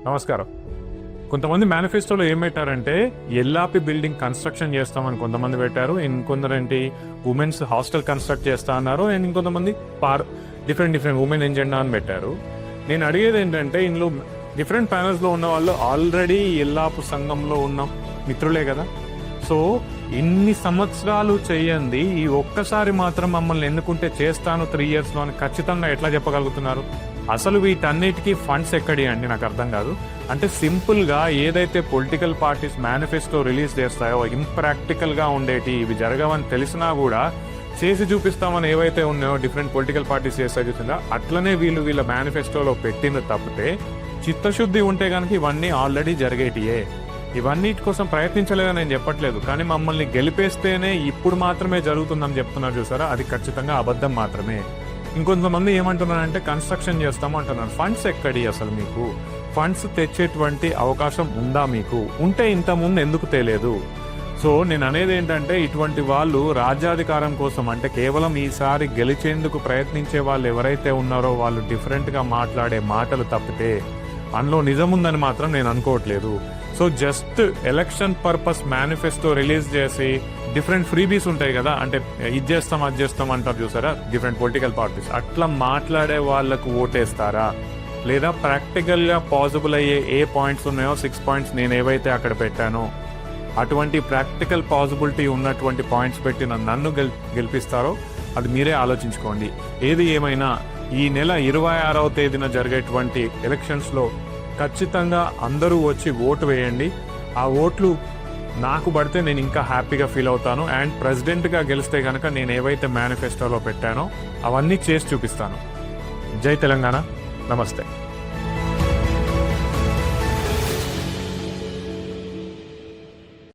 నమస్కారం. కొంతమంది మేనిఫెస్టోలో ఏం పెట్టారంటే ఎల్లాపి బిల్డింగ్ కన్స్ట్రక్షన్ చేస్తామని కొంతమంది పెట్టారు. ఇంకొందరేంటి ఉమెన్స్ హాస్టల్ కన్స్ట్రక్ట్ చేస్తా అన్నారు. అండ్ ఇంకొంతమంది డిఫరెంట్ ఉమెన్ ఎజెండా అని పెట్టారు. నేను అడిగేది ఏంటంటే ఇందులో డిఫరెంట్ ప్యానల్స్లో ఉన్న వాళ్ళు ఆల్రెడీ ఎల్లాపు సంఘంలో ఉన్న మిత్రులే కదా. సో ఇన్ని సంవత్సరాలు చేయండి, ఈ ఒక్కసారి మాత్రం మమ్మల్ని ఎన్నుకుంటే చేస్తాను 3 yearsలో అని ఖచ్చితంగా ఎట్లా చెప్పగలుగుతున్నారు? అసలు వీటన్నిటికీ ఫండ్స్ ఎక్కడి అండి నాకు అర్థం కాదు. అంటే సింపుల్గా ఏదైతే పొలిటికల్ పార్టీస్ మేనిఫెస్టో రిలీజ్ చేస్తాయో ఇంప్రాక్టికల్గా ఉండేటి, ఇవి జరగవని తెలిసినా కూడా చేసి చూపిస్తామని ఏవైతే ఉన్నాయో డిఫరెంట్ పొలిటికల్ పార్టీస్ చేస్తాయి చూసిందా, అట్లనే వీళ్ళ మేనిఫెస్టోలో పెట్టింది తప్పితే చిత్తశుద్ధి ఉంటే కనుక ఇవన్నీ ఆల్రెడీ జరిగేటియే. ఇవన్నిటి కోసం ప్రయత్నించలేదని నేను చెప్పట్లేదు, కానీ మమ్మల్ని గెలిపేస్తేనే ఇప్పుడు మాత్రమే జరుగుతుందని చెప్తున్నారు చూసారా, అది ఖచ్చితంగా అబద్ధం మాత్రమే. ఇంకొంతమంది ఏమంటున్నారంటే కన్స్ట్రక్షన్ చేస్తాము అంటున్నారు. ఫండ్స్ ఎక్కడి? అసలు మీకు ఫండ్స్ తెచ్చేటువంటి అవకాశం ఉందా? మీకు ఉంటే ఇంతకుముందు ఎందుకు తెలియదు? సో నేను అనేది ఏంటంటే ఇటువంటి వాళ్ళు రాజ్యాధికారం కోసం అంటే కేవలం ఈసారి గెలిచేందుకు ప్రయత్నించే వాళ్ళు ఎవరైతే ఉన్నారో వాళ్ళు డిఫరెంట్గా మాట్లాడే మాటలు తప్పితే అందులో నిజం ఉందని మాత్రం నేను అనుకోవట్లేదు. So just election purpose manifesto release చేసి డిఫరెంట్ ఫ్రీబీస్ ఉంటాయి కదా, అంటే ఇది చేస్తాం అది చేస్తాం అంటారు చూసారా డిఫరెంట్ పొలిటికల్ పార్టీస్, అట్లా మాట్లాడే వాళ్లకు ఓటేస్తారా? లేదా ప్రాక్టికల్గా పాసిబుల్ అయ్యే ఏ పాయింట్స్ ఉన్నాయో 6 points నేను ఏవైతే అక్కడ పెట్టానో అటువంటి ప్రాక్టికల్ పాసిబిలిటీ ఉన్నటువంటి పాయింట్స్ పెట్టి నన్ను గెలిపిస్తారో అది మీరే ఆలోచించుకోండి. ఏది ఏమైనా ఈ నెల 26వ తేదీన జరిగేటువంటి ఎలక్షన్స్లో ఖచ్చితంగా అందరూ వచ్చి ఓటు వేయండి. ఆ ఓట్లు నాకు పడితే నేను ఇంకా హ్యాపీగా ఫీల్ అవుతాను. అండ్ ప్రెసిడెంట్గా గెలిస్తే కనుక నేను ఏవైతే మేనిఫెస్టోలో పెట్టానో అవన్నీ చేసి చూపిస్తాను. జై తెలంగాణ. నమస్తే.